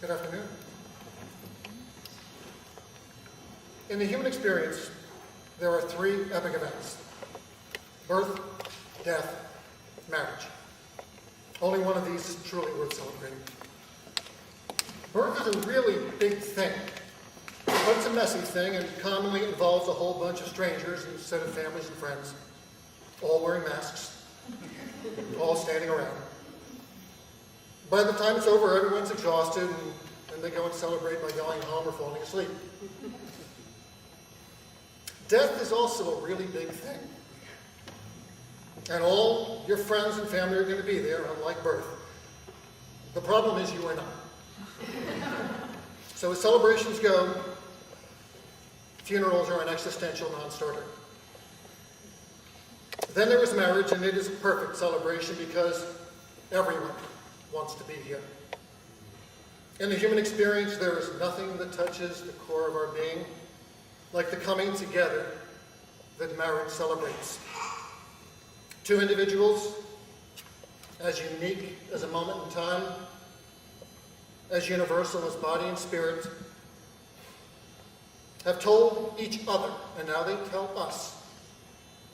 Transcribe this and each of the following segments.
Good afternoon. In the human experience, there are three epic events: birth, death, marriage. Only one of these is truly worth celebrating. Birth is a really big thing, but it's a messy thing and commonly involves a whole bunch of strangers instead of families and friends, all wearing masks, all standing around. By the time it's over, everyone's exhausted, and they go and celebrate by going home or falling asleep. Death is also a really big thing. And all your friends and family are going to be there, unlike birth. The problem is you are not. So as celebrations go, funerals are an existential non-starter. Then there is marriage, and it is a perfect celebration because everyone wants to be here. In the human experience, there is nothing that touches the core of our being like the coming together that marriage celebrates. Two individuals, as unique as a moment in time, as universal as body and spirit, have told each other, and now they tell us,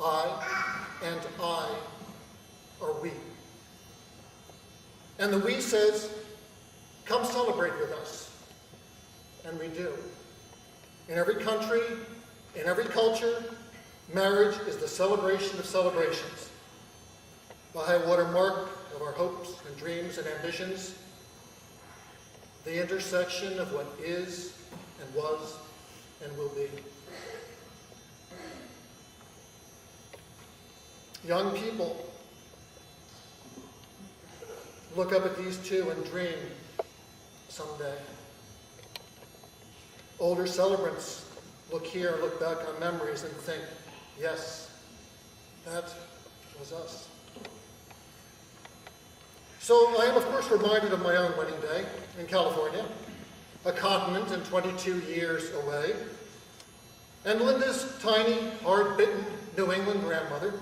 I and I are we. And the we says, come celebrate with us. And we do. In every country, in every culture, marriage is the celebration of celebrations. The high water mark of our hopes and dreams and ambitions. The intersection of what is and was and will be. Young people look up at these two and dream someday. Older celebrants look here and look back on memories and think, yes, that was us. So I am, of course, reminded of my own wedding day in California, a continent and 22 years away, and Linda's tiny, hard-bitten New England grandmother,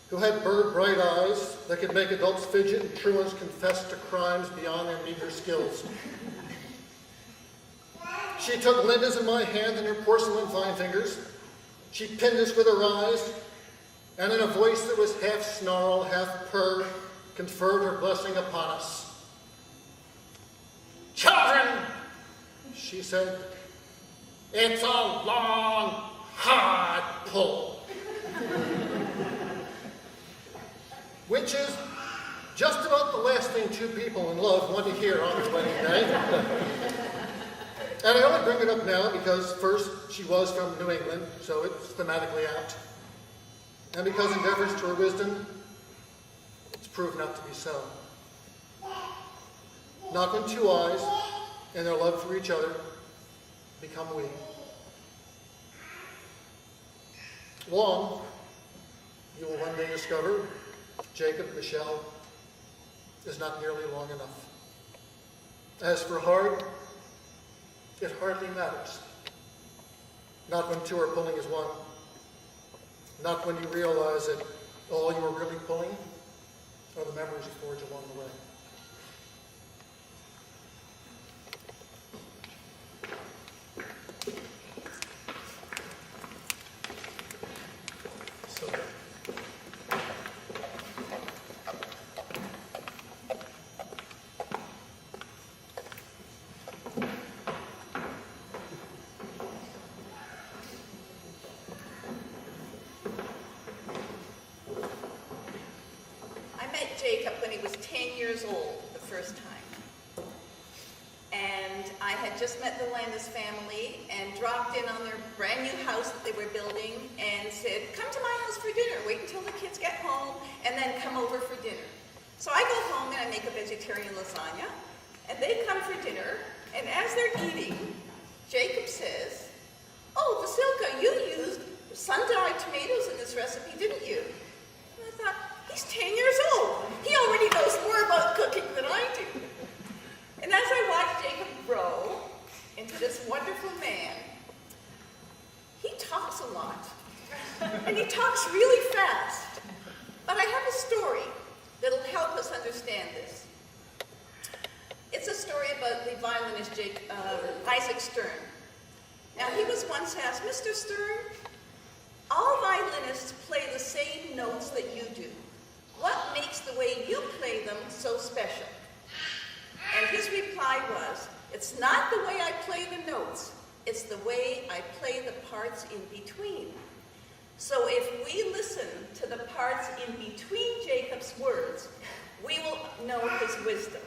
who had bird-bright eyes that could make adults fidget and truants confess to crimes beyond their meager skills. She took Linda's and my hand in her porcelain fine fingers. She pinned us with her eyes, and in a voice that was half snarl, half purr, conferred her blessing upon us. Children, she said, it's a long, hard pull. Which is just about the last thing two people in love want to hear on their wedding day. And I only bring it up now because, first, she was from New England, so it's thematically apt. And because in deference to her wisdom, it's proved not to be so. Not when two eyes and their love for each other become we. Long, you will one day discover, Jacob, Michelle, is not nearly long enough. As for hard, it hardly matters. Not when two are pulling as one. Not when you realize that all you are really pulling are the memories you forge along the way. Jacob when he was 10 years old the first time. And I had just met the Landis family and dropped in on their brand new house that they were building and said, come to my house for dinner. Wait until the kids get home and then come over for dinner. So I go home and I make a vegetarian lasagna and they come for dinner, and as they're eating, Jacob says, oh, Vasilka, you used sun-dried tomatoes in this recipe, didn't you? And I thought, he's 10 years old. He already knows more about cooking than I do. And as I watched Jacob grow into this wonderful man, he talks a lot. And he talks really fast. But I have a story that'll help us understand this. It's a story about the violinist Isaac Stern. Now, he was once asked, Mr. Stern, all violinists play the same notes that you do. What makes the way you play them so special? And his reply was, it's not the way I play the notes, it's the way I play the parts in between. So if we listen to the parts in between Jacob's words, we will know his wisdom.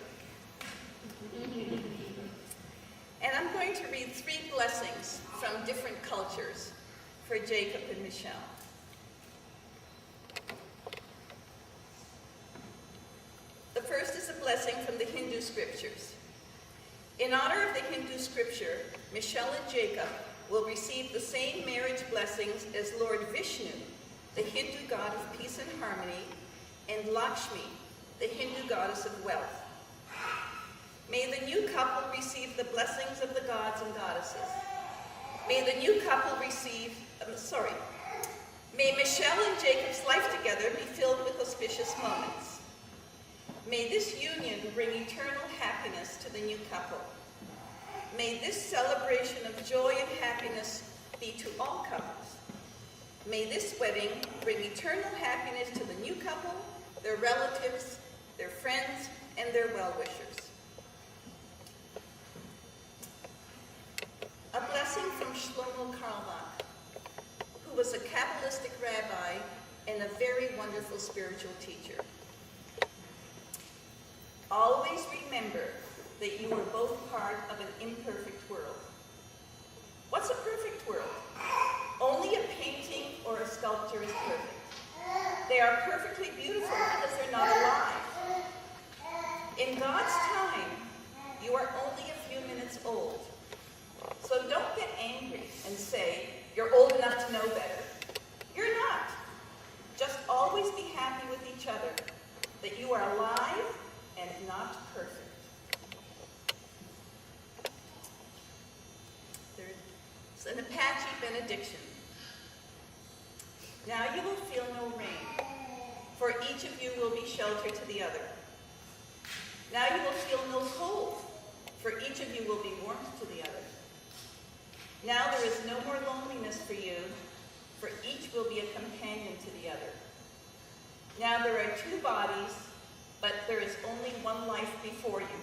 And I'm going to read 3 blessings from different cultures for Jacob and Michelle. The first is a blessing from the Hindu scriptures. In honor of the Hindu scripture, Michelle and Jacob will receive the same marriage blessings as Lord Vishnu, the Hindu god of peace and harmony, and Lakshmi, the Hindu goddess of wealth. May the new couple receive the blessings of the gods and goddesses. May the new couple receive, may Michelle and Jacob's life together be filled with auspicious moments. May this union bring eternal happiness to the new couple. May this celebration of joy and happiness be to all couples. May this wedding bring eternal happiness to the new couple, their relatives, their friends, and their well-wishers. A blessing from Shlomo Carlebach, who was a Kabbalistic rabbi and a very wonderful spiritual teacher. Always remember that you are both part of an imperfect world. What's a perfect world? Only a painting or a sculpture is perfect. They are perfectly beautiful because they're not alive. In God's time, you are only a few minutes old. So don't get angry and say, you're old enough to know better. You're not. Just always be happy with each other, that you are alive and not perfect. Third, it's an Apache benediction. Now you will feel no rain, for each of you will be shelter to the other. Now you will feel no cold, for each of you will be warmth to the other. Now there is no more loneliness for you, for each will be a companion to the other. Now there are 2 bodies, but there is only one life before you.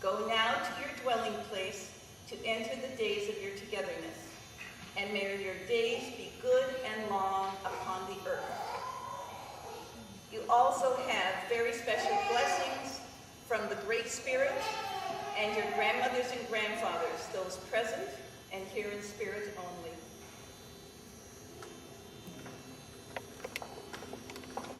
Go now to your dwelling place to enter the days of your togetherness, and may your days be good and long upon the earth. You also have very special blessings from the Great Spirit and your grandmothers and grandfathers, those present and here in spirit only.